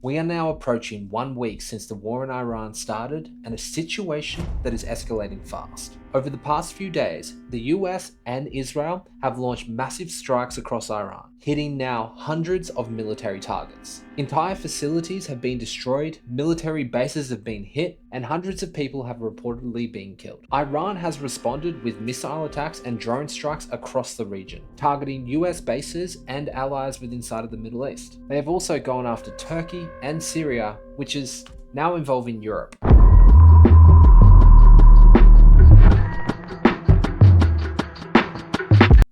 We are now approaching 1 week since the war in Iran started, and a situation that is escalating fast. Over the past few days, the US and Israel have launched massive strikes across Iran, hitting now hundreds of military targets. Entire facilities have been destroyed, military bases have been hit, and hundreds of people have reportedly been killed. Iran has responded with missile attacks and drone strikes across the region, targeting US bases and allies within inside of the Middle East. They have also gone after Turkey and Syria, which is now involving Europe.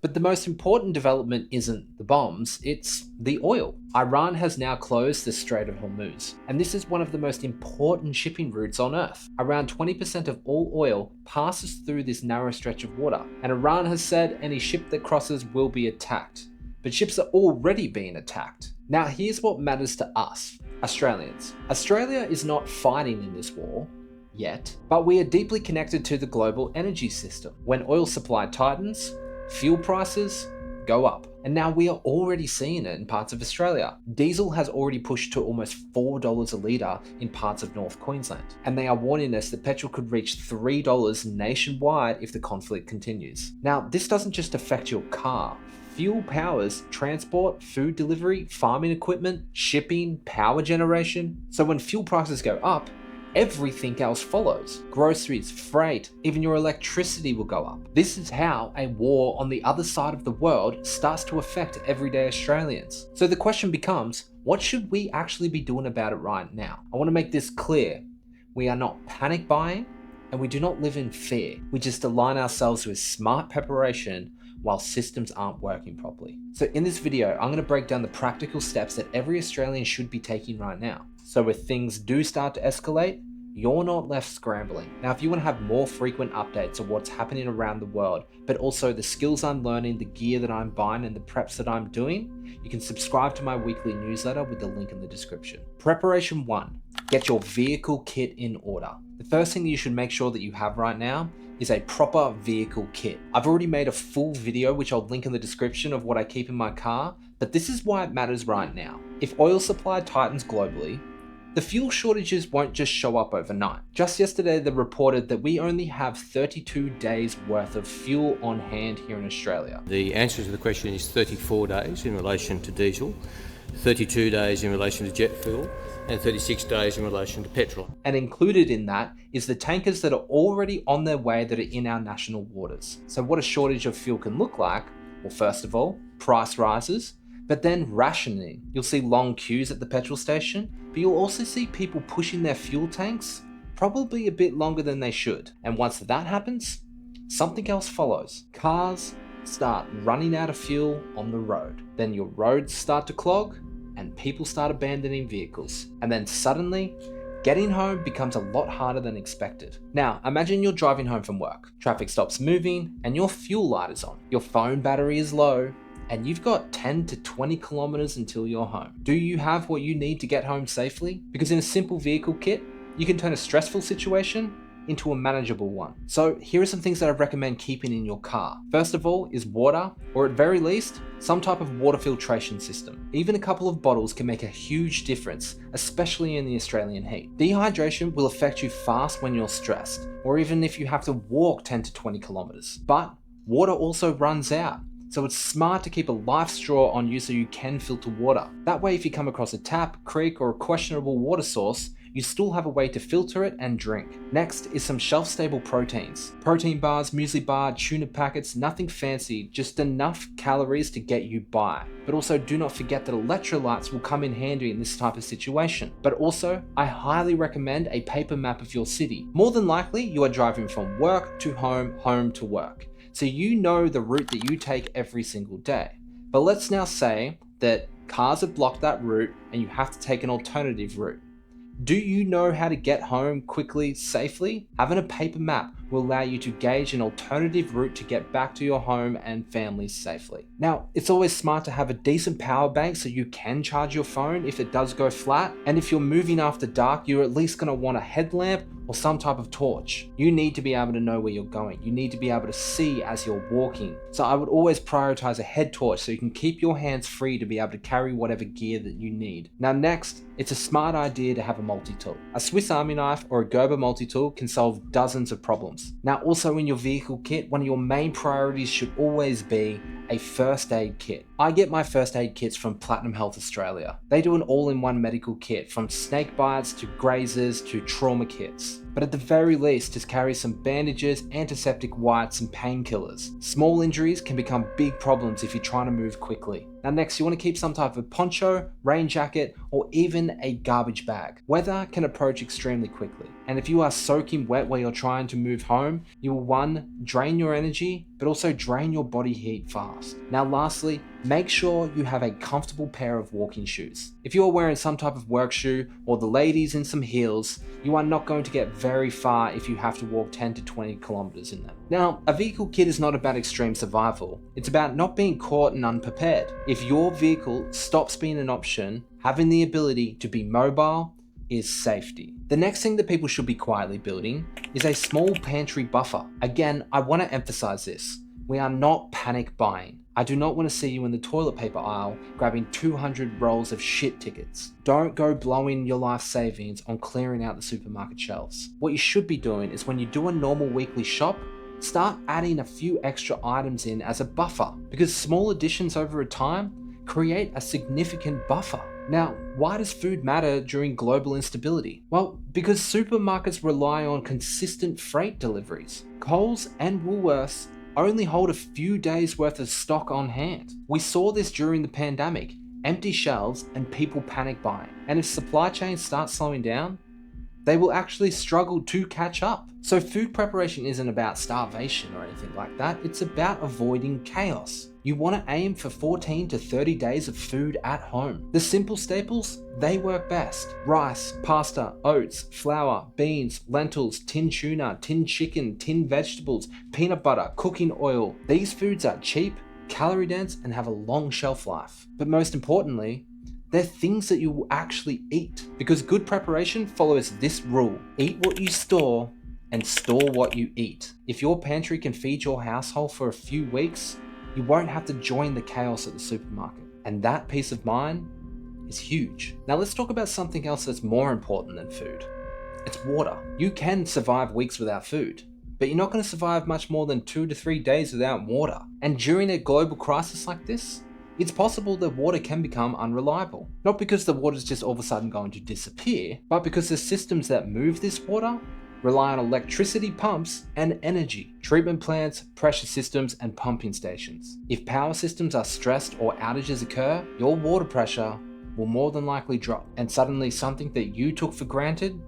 But the most important development isn't the bombs, it's the oil. Iran has now closed the Strait of Hormuz, and this is one of the most important shipping routes on Earth. Around 20% of all oil passes through this narrow stretch of water, and Iran has said any ship that crosses will be attacked. But ships are already being attacked. Now here's what matters to us, Australians. Australia is not fighting in this war yet, but we are deeply connected to the global energy system. When oil supply tightens, fuel prices go up. And now we are already seeing it in parts of Australia. Diesel has already pushed to almost $4 a litre in parts of North Queensland. And they are warning us that petrol could reach $3 nationwide if the conflict continues. Now, this doesn't just affect your car. Fuel powers transport, food delivery, farming equipment, shipping, power generation. So when fuel prices go up, everything else follows. Groceries, freight, even your electricity will go up. This is how a war on the other side of the world starts to affect everyday Australians. So the question becomes, what should we actually be doing about it right now? I want to make this clear. We are not panic buying, and we do not live in fear. We just align ourselves with smart preparation while systems aren't working properly. So in this video, I'm going to break down the practical steps that every Australian should be taking right now. So if things do start to escalate, you're not left scrambling. Now, if you want to have more frequent updates of what's happening around the world, but also the skills I'm learning, the gear that I'm buying, and the preps that I'm doing, you can subscribe to my weekly newsletter with the link in the description. Preparation 1, get your vehicle kit in order. The first thing that you should make sure that you have right now is a proper vehicle kit. I've already made a full video, which I'll link in the description, of what I keep in my car, but this is why it matters right now. If oil supply tightens globally, the fuel shortages won't just show up overnight. Just yesterday, they reported that we only have 32 days worth of fuel on hand here in Australia. The answer to the question is 34 days in relation to diesel, 32 days in relation to jet fuel, and 36 days in relation to petrol. And included in that is the tankers that are already on their way that are in our national waters. So what a shortage of fuel can look like, well, first of all, price rises, but then rationing. You'll see long queues at the petrol station, but you'll also see people pushing their fuel tanks probably a bit longer than they should. And once that happens, something else follows. Cars start running out of fuel on the road. Then your roads start to clog and people start abandoning vehicles. And then suddenly, getting home becomes a lot harder than expected. Now, imagine you're driving home from work. Traffic stops moving and your fuel light is on. Your phone battery is low and you've got 10 to 20 kilometers until you're home. Do you have what you need to get home safely? Because in a simple vehicle kit, you can turn a stressful situation into a manageable one. So here are some things that I recommend keeping in your car. First of all is water, or at very least, some type of water filtration system. Even a couple of bottles can make a huge difference, especially in the Australian heat. Dehydration will affect you fast when you're stressed, or even if you have to walk 10 to 20 kilometers. But water also runs out. So it's smart to keep a life straw on you so you can filter water. That way, if you come across a tap, creek, or a questionable water source, you still have a way to filter it and drink. Next is some shelf-stable proteins. Protein bars, muesli bar, tuna packets, nothing fancy, just enough calories to get you by. But also do not forget that electrolytes will come in handy in this type of situation. But also, I highly recommend a paper map of your city. More than likely, you are driving from work to home, home to work. So you know the route that you take every single day. But let's now say that cars have blocked that route and you have to take an alternative route. Do you know how to get home quickly, safely? Having a paper map will allow you to gauge an alternative route to get back to your home and family safely. Now, it's always smart to have a decent power bank so you can charge your phone if it does go flat. And if you're moving after dark, you're at least going to want a headlamp or some type of torch. You need to be able to know where you're going. You need to be able to see as you're walking. So I would always prioritize a head torch so you can keep your hands free to be able to carry whatever gear that you need. Now next, It's a smart idea to have a multi-tool. A Swiss Army knife or a Gerber multi-tool can solve dozens of problems. Now, also in your vehicle kit, one of your main priorities should always be a first aid kit. I get my first aid kits from Platinum Health Australia. They do an all-in-one medical kit, from snake bites to grazes to trauma kits. But at the very least, just carry some bandages, antiseptic wipes, and painkillers. Small injuries can become big problems if you're trying to move quickly. Now next, you want to keep some type of poncho, rain jacket, or even a garbage bag. Weather can approach extremely quickly, and if you are soaking wet while you're trying to move home, you will, one, drain your energy, but also drain your body heat fast. Now lastly, make sure you have a comfortable pair of walking shoes. If you are wearing some type of work shoe, or the ladies in some heels, you are not going to get very far if you have to walk 10 to 20 kilometers in them. Now, a vehicle kit is not about extreme survival. It's about not being caught and unprepared. If your vehicle stops being an option, having the ability to be mobile is safety. The next thing that people should be quietly building is a small pantry buffer. Again, I want to emphasize this. We are not panic buying. I do not want to see you in the toilet paper aisle grabbing 200 rolls of shit tickets. Don't go blowing your life savings on clearing out the supermarket shelves. What you should be doing is, when you do a normal weekly shop, start adding a few extra items in as a buffer, because small additions over a time create a significant buffer. Now, why does food matter during global instability? Well, because supermarkets rely on consistent freight deliveries. Coles and Woolworths only hold a few days worth of stock on hand. We saw this during the pandemic: empty shelves and people panic buying. And if supply chains start slowing down, they will actually struggle to catch up. So food preparation isn't about starvation or anything like that. It's about avoiding chaos. You want to aim for 14 to 30 days of food at home. The simple staples, they work best. Rice, pasta, oats, flour, beans, lentils, tinned tuna, tinned chicken, tinned vegetables, peanut butter, cooking oil. These foods are cheap, calorie dense, and have a long shelf life. But most importantly, they're things that you will actually eat, because good preparation follows this rule: eat what you store and store what you eat. If your pantry can feed your household for a few weeks, you won't have to join the chaos at the supermarket. And that peace of mind is huge. Now let's talk about something else that's more important than food. It's water. You can survive weeks without food, but you're not going to survive much more than 2 to 3 days without water. And during a global crisis like this, it's possible that water can become unreliable. Not because the water is just all of a sudden going to disappear, but because the systems that move this water rely on electricity pumps and energy, treatment plants, pressure systems, and pumping stations. If power systems are stressed or outages occur, your water pressure will more than likely drop, and suddenly something that you took for granted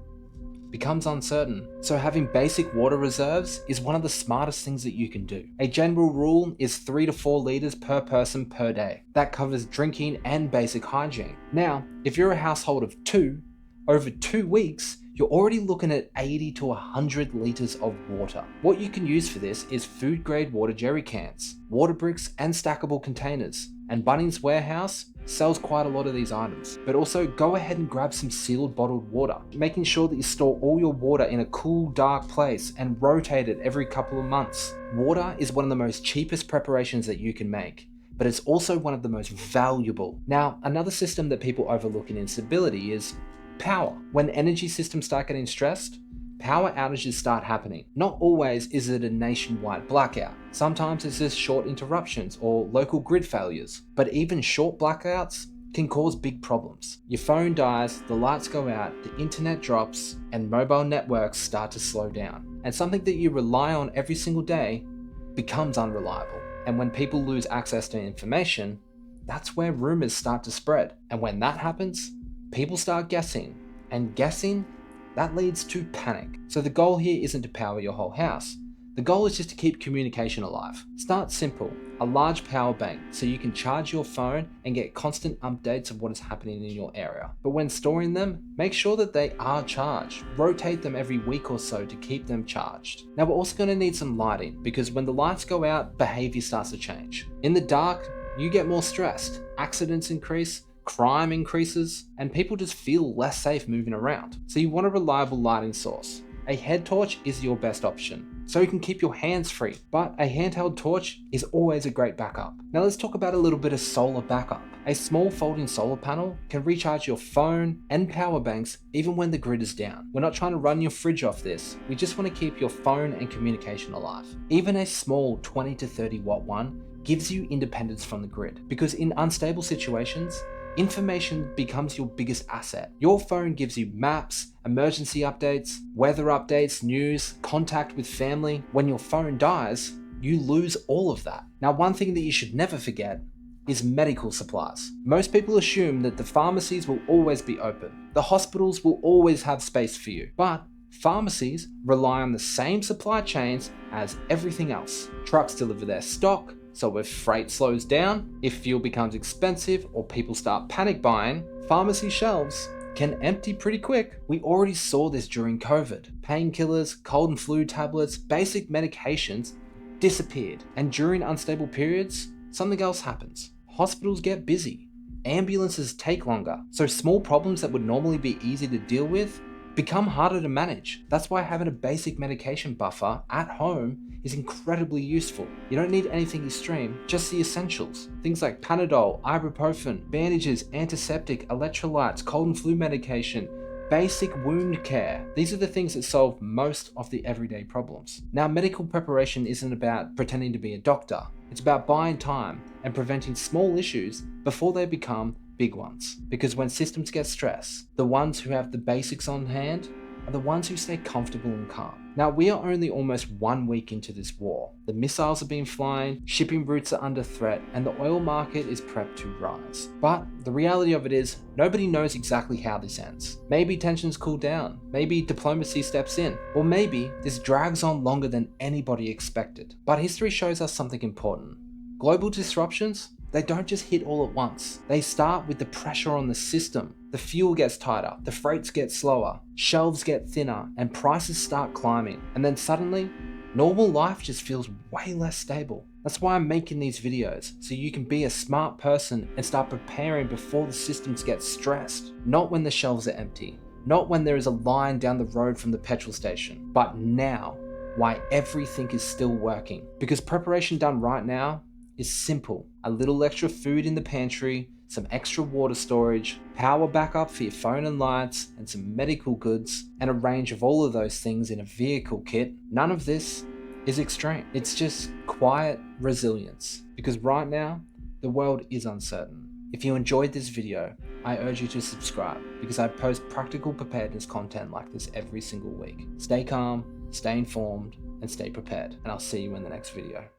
becomes uncertain. So having basic water reserves is one of the smartest things that you can do. A general rule is 3 to 4 liters per person per day. That covers drinking and basic hygiene. Now, if you're a household of 2, over 2 weeks, you're already looking at 80 to 100 liters of water. What you can use for this is food grade water jerry cans, water bricks, and stackable containers. And Bunnings Warehouse sells quite a lot of these items. But also go ahead and grab some sealed bottled water, making sure that you store all your water in a cool, dark place and rotate it every couple of months. Water is one of the most cheapest preparations that you can make, but it's also one of the most valuable. Now, another system that people overlook in instability is power. When energy systems start getting stressed, power outages start happening. Not always is it a nationwide blackout. Sometimes it's just short interruptions or local grid failures. But even short blackouts can cause big problems. Your phone dies, the lights go out, the internet drops, and mobile networks start to slow down. And something that you rely on every single day becomes unreliable. And when people lose access to information, that's where rumors start to spread. And when that happens, people start guessing, and guessing, that leads to panic. So the goal here isn't to power your whole house. The goal is just to keep communication alive. Start simple, a large power bank so you can charge your phone and get constant updates of what is happening in your area. But when storing them, make sure that they are charged. Rotate them every week or so to keep them charged. Now we're also going to need some lighting, because when the lights go out, behavior starts to change. In the dark, you get more stressed, accidents increase, crime increases, and people just feel less safe moving around. So you want a reliable lighting source. a head torch is your best option, so you can keep your hands free, but a handheld torch is always a great backup. Now let's talk about a little bit of solar backup. A small folding solar panel can recharge your phone and power banks even when the grid is down. We're not trying to run your fridge off this, we just want to keep your phone and communication alive. Even a small 20 to 30 watt one gives you independence from the grid, because in unstable situations, information becomes your biggest asset. Your phone gives you maps, emergency updates, weather updates, news, contact with family. When your phone dies, you lose all of that. Now, one thing that you should never forget is medical supplies. Most people assume that the pharmacies will always be open. The hospitals will always have space for you. But pharmacies rely on the same supply chains as everything else. Trucks deliver their stock, so if freight slows down, if fuel becomes expensive, or people start panic buying, pharmacy shelves can empty pretty quick. We already saw this during COVID. Painkillers, cold and flu tablets, basic medications disappeared. And during unstable periods, something else happens. Hospitals get busy. Ambulances take longer. So small problems that would normally be easy to deal with become harder to manage. That's why having a basic medication buffer at home is incredibly useful. You don't need anything extreme, just the essentials. Things like Panadol, ibuprofen, bandages, antiseptic, electrolytes, cold and flu medication, basic wound care. These are the things that solve most of the everyday problems. Now, medical preparation isn't about pretending to be a doctor. It's about buying time and preventing small issues before they become big ones. Because when systems get stressed, the ones who have the basics on hand are the ones who stay comfortable and calm. Now, we are only almost 1 week into this war. The missiles have been flying, shipping routes are under threat, and the oil market is prepped to rise. But the reality of it is, nobody knows exactly how this ends. Maybe tensions cool down, maybe diplomacy steps in, or maybe this drags on longer than anybody expected. But history shows us something important. Global disruptions, they don't just hit all at once. They start with the pressure on the system. The fuel gets tighter, the freights get slower, shelves get thinner, and prices start climbing. And then suddenly, normal life just feels way less stable. That's why I'm making these videos, so you can be a smart person and start preparing before the systems get stressed. Not when the shelves are empty, not when there is a line down the road from the petrol station, but now, why everything is still working. Because preparation done right now is simple. A little extra food in the pantry, some extra water storage, power backup for your phone and lights, and some medical goods, and a range of all of those things in a vehicle kit. None of this is extreme. It's just quiet resilience. Because right now, the world is uncertain. If you enjoyed this video, I urge you to subscribe, because I post practical preparedness content like this every single week. Stay calm, stay informed, and stay prepared. And I'll see you in the next video.